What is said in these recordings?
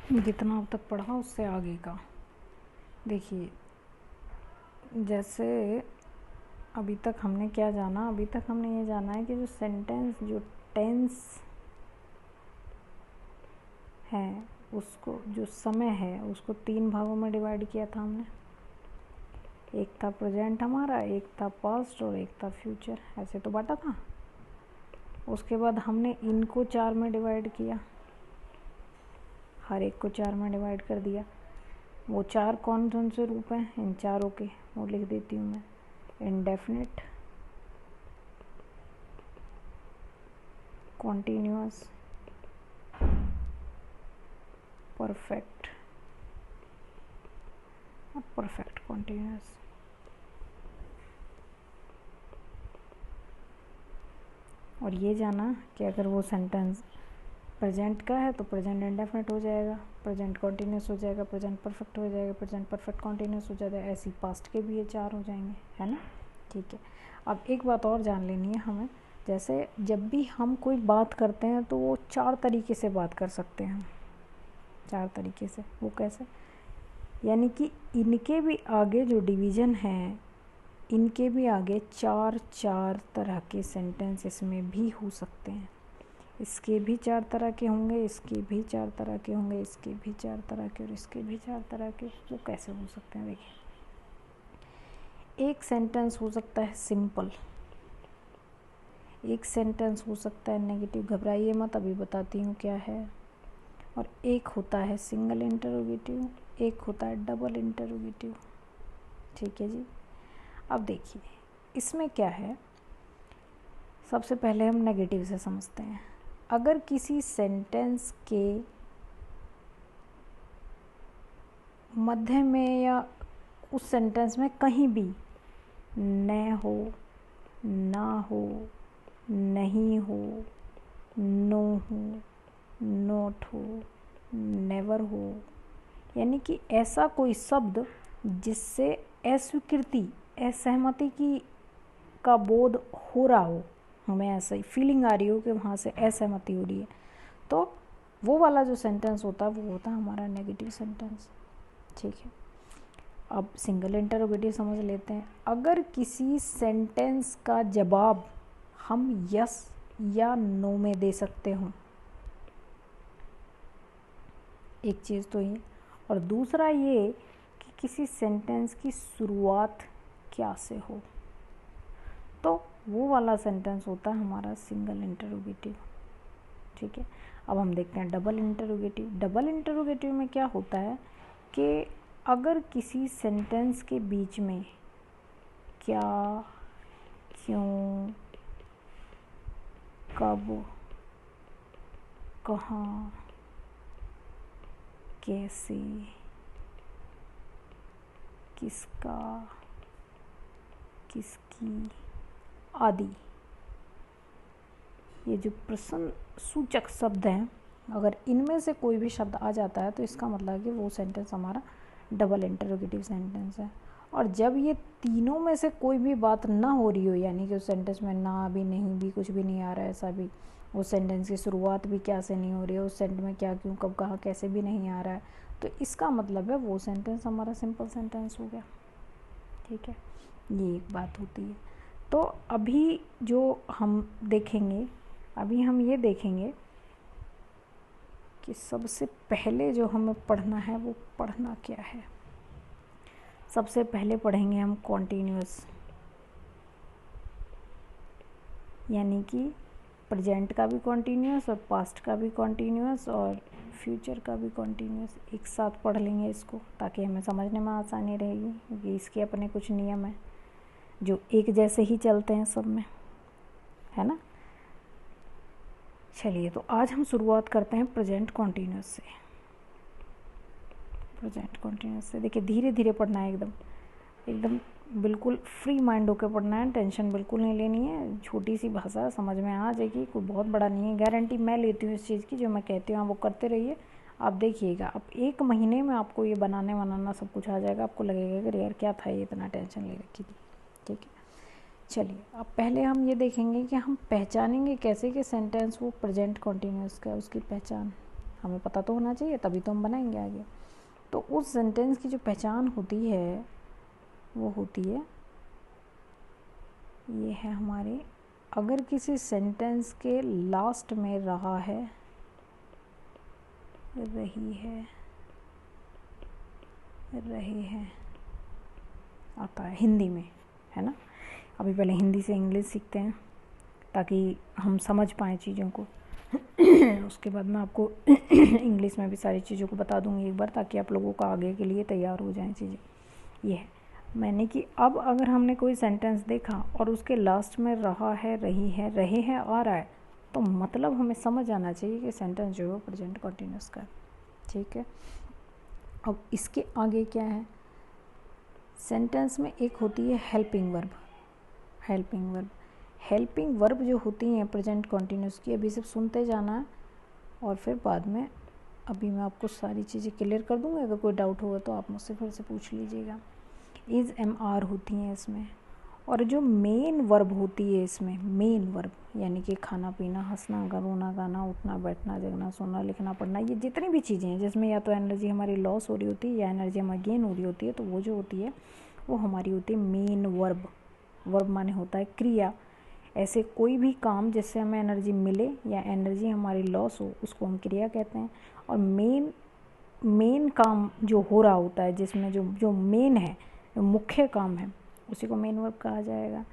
जितना अब तक पढ़ा उससे आगे का देखिए। जैसे अभी तक हमने क्या जाना, अभी तक हमने ये जाना है कि जो सेंटेंस, जो टेंस है उसको, जो समय है उसको 3 भागों में डिवाइड किया था हमने। एक था प्रेजेंट हमारा, एक था पास्ट और एक था फ्यूचर, ऐसे तो बांटा था। उसके बाद हमने इनको 4 में डिवाइड किया, हर एक को 4 में डिवाइड कर दिया। वो 4 कौन कौन से रूप हैं इन चारों के, वो लिख देती हूँ मैं। इंडेफिनिट, कॉन्टीन्यूअस, परफेक्ट और परफेक्ट कॉन्टीन्यूअस। और ये जाना कि अगर वो सेंटेंस प्रेजेंट का है तो प्रेजेंट इंडेफिनिट हो जाएगा, प्रेजेंट कॉन्टीन्यूअस हो जाएगा, प्रेजेंट परफेक्ट हो जाएगा, प्रेजेंट परफेक्ट कॉन्टीन्यूअस हो जाएगा। ऐसी पास्ट के भी ये 4 हो जाएंगे, है ना। ठीक है, अब एक बात और जान लेनी है हमें। जैसे जब भी हम कोई बात करते हैं तो वो 4 तरीके से बात कर सकते हैं, 4 तरीके से। वो कैसे, यानी कि इनके भी आगे जो डिवीज़न है, इनके भी आगे 4 तरह के सेंटेंस इसमें भी हो सकते हैं। इसके भी 4 तरह के होंगे, इसके भी 4 तरह के होंगे, इसके भी 4 तरह के और इसके भी 4 तरह के। वो कैसे हो सकते हैं देखिए। एक सेंटेंस हो सकता है सिंपल, एक सेंटेंस हो सकता है नेगेटिव, घबराइए मत अभी बताती हूँ क्या है। और एक होता है सिंगल इंटरोगेटिव, एक होता है डबल इंटरोगेटिव। ठीक है जी। अब देखिए इसमें क्या है, सबसे पहले हम नेगेटिव से समझते हैं। अगर किसी सेंटेंस के मध्य में या उस सेंटेंस में कहीं भी न हो, ना हो, नहीं हो, नो हो, नोट हो, नेवर हो, यानी कि ऐसा कोई शब्द जिससे अस्वीकृति, असहमति की का बोध हो रहा हो, हमें ऐसा ही फीलिंग आ रही हो कि वहाँ से असहमति हो रही है, तो वो वाला जो सेंटेंस होता है वो होता है हमारा नेगेटिव सेंटेंस। ठीक है, अब सिंगल इंटरोगेटिव समझ लेते हैं। अगर किसी सेंटेंस का जवाब हम यस या नो में दे सकते हों, एक चीज़ तो ये, और दूसरा ये कि किसी सेंटेंस की शुरुआत क्या से हो, तो वो वाला सेंटेंस होता है हमारा सिंगल इंटरोगेटिव। ठीक है, अब हम देखते हैं डबल इंटरोगेटिव। डबल इंटरोगेटिव में क्या होता है कि अगर किसी सेंटेंस के बीच में क्या, क्यों, कब, कहाँ, कैसे, किसका, किसकी आदि, ये जो प्रश्न सूचक शब्द हैं, अगर इनमें से कोई भी शब्द आ जाता है तो इसका मतलब है कि वो सेंटेंस हमारा डबल इंटरोगेटिव सेंटेंस है। और जब ये तीनों में से कोई भी बात ना हो रही हो, यानी कि उस सेंटेंस में ना भी, नहीं भी, कुछ भी नहीं आ रहा है, ऐसा भी, उस सेंटेंस की शुरुआत भी क्या से नहीं हो रही है, उस सेंटेंस में क्या, क्यों, कब, कहाँ, कैसे भी नहीं आ रहा है, तो इसका मतलब है वो सेंटेंस हमारा सिंपल सेंटेंस हो गया। ठीक है, ये एक बात होती है। तो अभी जो हम देखेंगे, अभी हम ये देखेंगे कि सबसे पहले जो हमें पढ़ना है वो पढ़ना क्या है। सबसे पहले पढ़ेंगे हम कॉन्टीन्यूअस, यानी कि प्रेजेंट का भी कॉन्टीन्यूअस और पास्ट का भी कॉन्टीन्यूअस और फ्यूचर का भी कॉन्टीन्यूअस, एक साथ पढ़ लेंगे इसको ताकि हमें समझने में आसानी रहेगी, क्योंकि इसके अपने कुछ नियम हैं जो एक जैसे ही चलते हैं सब में, है ना। चलिए, तो आज हम शुरुआत करते हैं प्रेजेंट कॉन्टीन्यूअस से। प्रेजेंट कॉन्टीन्यूअस से देखिए धीरे धीरे पढ़ना है, एकदम एकदम बिल्कुल फ्री माइंड होकर पढ़ना है, टेंशन बिल्कुल नहीं लेनी है। छोटी सी भाषा समझ में आ जाएगी, कोई बहुत बड़ा नहीं है, गारंटी मैं लेती हूँ इस चीज़ की। जो मैं कहती हूँ आप वो करते रहिए, आप देखिएगा अब 1 महीने में आपको ये बनाना सब कुछ आ जाएगा। आपको लगेगा कि यार क्या था ये, इतना टेंशन ले रखी थी। ठीक है, चलिए अब पहले हम ये देखेंगे कि हम पहचानेंगे कैसे कि सेंटेंस वो प्रेजेंट कॉन्टीन्यूअस का, उसकी पहचान। हमें पता तो होना चाहिए, तभी तो हम बनाएंगे आगे। तो उस सेंटेंस की जो पहचान होती है वो होती है, ये है हमारे, अगर किसी सेंटेंस के लास्ट में रहा है, रही है, रहे हैं आता है हिंदी में, है ना। अभी पहले हिंदी से इंग्लिश सीखते हैं ताकि हम समझ पाएँ चीज़ों को। उसके बाद मैं आपको इंग्लिश में भी सारी चीज़ों को बता दूंगी एक बार, ताकि आप लोगों का आगे के लिए तैयार हो जाएं चीज़ें। ये है मैंने कि अब अगर हमने कोई सेंटेंस देखा और उसके लास्ट में रहा है, रही है, रहे हैं आ रहा है, तो मतलब हमें समझ आना चाहिए कि सेंटेंस जो है प्रेजेंट कंटिन्यूअस का है। ठीक है, अब इसके आगे क्या है, सेंटेंस में एक होती है helping verb. Helping verb, helping verb जो होती हैं प्रेजेंट कंटिन्यूअस की, अभी सब सुनते जाना है और फिर बाद में अभी मैं आपको सारी चीज़ें क्लियर कर दूँगी। अगर कोई डाउट होगा तो आप मुझसे फिर से पूछ लीजिएगा। इज़ एम आर होती हैं इसमें, और जो मेन वर्ब होती है इसमें, मेन वर्ब यानी कि खाना पीना, हंसना, रोना, गाना, उठना, बैठना, जगना, सोना, लिखना, पढ़ना, ये जितनी भी चीज़ें हैं जिसमें या तो एनर्जी हमारी लॉस हो रही होती है या एनर्जी हमारी गेन हो रही होती है, तो वो जो होती है वो हमारी होती है मेन वर्ब। वर्ब माने होता है क्रिया। ऐसे कोई भी काम जिससे हमें एनर्जी मिले या एनर्जी हमारी लॉस हो, उसको हम क्रिया कहते हैं। और मेन काम जो हो रहा होता है, जिसमें जो मेन है, जो मुख्य काम है, उसी को मेन वर्ब कहा जाएगा।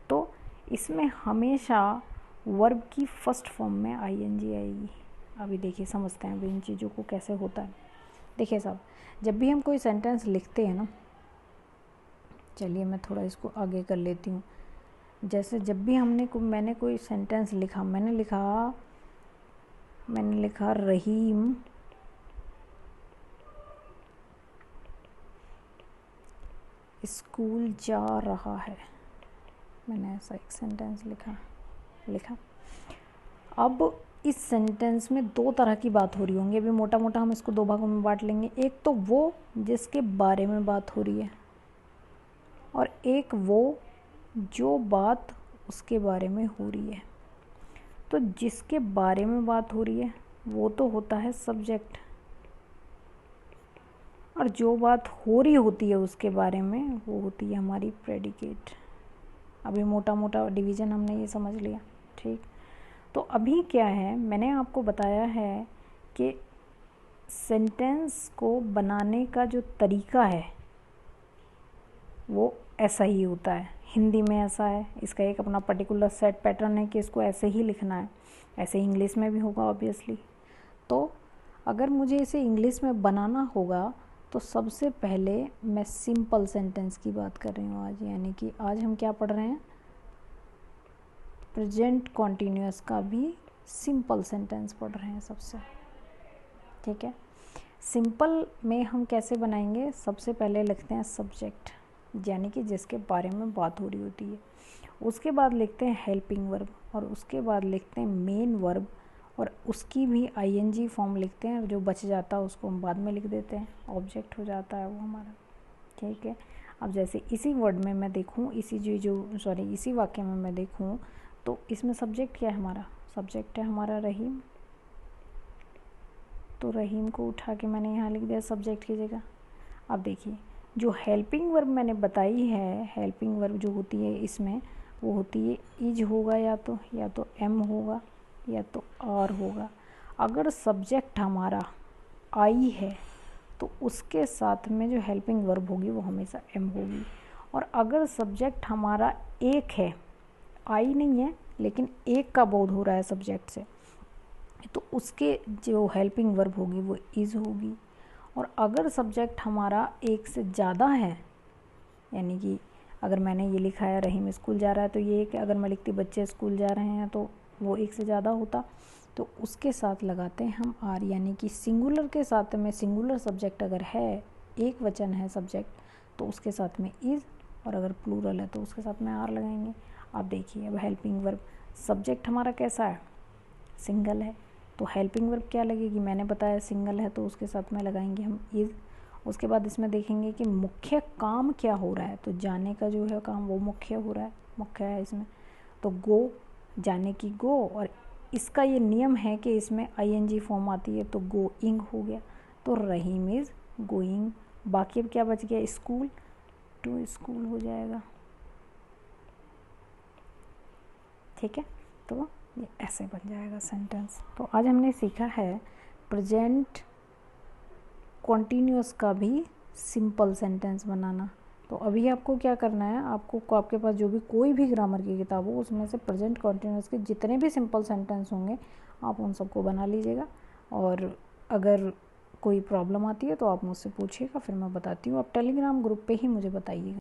तो इसमें हमेशा वर्ब की फर्स्ट फॉर्म में आईएनजी आएगी। अभी देखिए समझते हैं अभी इन चीज़ों को कैसे होता है। देखिए साहब, जब भी हम कोई सेंटेंस लिखते हैं ना, चलिए मैं थोड़ा इसको आगे कर लेती हूँ। जैसे जब भी मैंने कोई सेंटेंस लिखा, मैंने लिखा रहीम स्कूल जा रहा है, मैंने ऐसा एक सेंटेंस लिखा। अब इस सेंटेंस में दो तरह की बात हो रही होंगी। अभी मोटा मोटा हम इसको दो भागों में बांट लेंगे। एक तो वो जिसके बारे में बात हो रही है, और एक वो जो बात उसके बारे में हो रही है। तो जिसके बारे में बात हो रही है वो तो होता है सब्जेक्ट, और जो बात हो रही होती है उसके बारे में वो होती है हमारी प्रेडिकेट। अभी मोटा मोटा डिवीज़न हमने ये समझ लिया। ठीक, तो अभी क्या है, मैंने आपको बताया है कि सेंटेंस को बनाने का जो तरीका है वो ऐसा ही होता है। हिंदी में ऐसा है, इसका एक अपना पर्टिकुलर सेट पैटर्न है कि इसको ऐसे ही लिखना है। ऐसे इंग्लिश में भी होगा ऑब्वियसली। तो अगर मुझे इसे इंग्लिश में बनाना होगा तो सबसे पहले मैं सिंपल सेंटेंस की बात कर रही हूँ आज, यानी कि आज हम क्या पढ़ रहे हैं, प्रेजेंट कॉन्टिन्यूअस का भी सिंपल सेंटेंस पढ़ रहे हैं सबसे। ठीक है, सिंपल में हम कैसे बनाएंगे, सबसे पहले लिखते हैं सब्जेक्ट, यानी कि जिसके बारे में बात हो रही होती है। उसके बाद लिखते हैं हेल्पिंग वर्ब, और उसके बाद लिखते हैं मेन वर्ब, और उसकी भी आईएनजी फॉर्म लिखते हैं। जो बच जाता है उसको हम बाद में लिख देते हैं, ऑब्जेक्ट हो जाता है वो हमारा। ठीक है, अब जैसे इसी वर्ड में मैं देखूं, इसी वाक्य में मैं देखूं, तो इसमें सब्जेक्ट क्या है हमारा, सब्जेक्ट है हमारा रहीम। तो रहीम को उठा के मैंने यहाँ लिख दिया सब्जेक्ट की जगह। अब देखिए, जो हेल्पिंग वर्ब मैंने बताई है, हेल्पिंग वर्ब जो होती है इसमें, वो होती है इज होगा, या तो एम होगा या तो आर होगा। अगर सब्जेक्ट हमारा आई है तो उसके साथ में जो हेल्पिंग वर्ब होगी वो हमेशा एम होगी। और अगर सब्जेक्ट हमारा एक है, आई नहीं है लेकिन एक का बोध हो रहा है सब्जेक्ट से, तो उसके जो हेल्पिंग वर्ब होगी वो इज होगी। और अगर सब्जेक्ट हमारा एक से ज़्यादा है, यानी कि अगर मैंने ये लिखा है रहीम स्कूल जा रहा है, तो ये कि अगर मैं लिखती बच्चे स्कूल जा रहे हैं तो वो एक से ज़्यादा होता, तो उसके साथ लगाते हैं हम आर, यानी कि सिंगुलर के साथ में सिंगुलर सब्जेक्ट अगर है, एक वचन है सब्जेक्ट, तो उसके साथ में इज़, और अगर प्लूरल है तो उसके साथ में आर लगाएंगे। अब देखिए, अब हेल्पिंग वर्ब, सब्जेक्ट हमारा कैसा है, सिंगल है, तो हेल्पिंग वर्ब क्या लगेगी, मैंने बताया सिंगल है तो उसके साथ में लगाएंगे हम इज़। उसके बाद इसमें देखेंगे कि मुख्य काम क्या हो रहा है, तो जाने का जो है काम वो मुख्य हो रहा है, मुख्य है इसमें, तो गो, जाने की गो, और इसका ये नियम है कि इसमें ing फॉर्म आती है तो गोइंग हो गया, तो रहीम इज़ गोइंग। बाकी अब क्या बच गया, स्कूल, टू स्कूल हो जाएगा। ठीक है, तो ये ऐसे बन जाएगा सेंटेंस। तो आज हमने सीखा है प्रेजेंट कॉन्टीन्यूअस का भी सिंपल सेंटेंस बनाना। तो अभी आपको क्या करना है, आपके पास जो भी कोई भी ग्रामर की किताब हो उसमें से प्रेजेंट कॉन्टीन्यूअस के जितने भी सिंपल सेंटेंस होंगे आप उन सबको बना लीजिएगा। और अगर कोई प्रॉब्लम आती है तो आप मुझसे पूछिएगा, फिर मैं बताती हूँ। आप टेलीग्राम ग्रुप पे ही मुझे बताइएगा।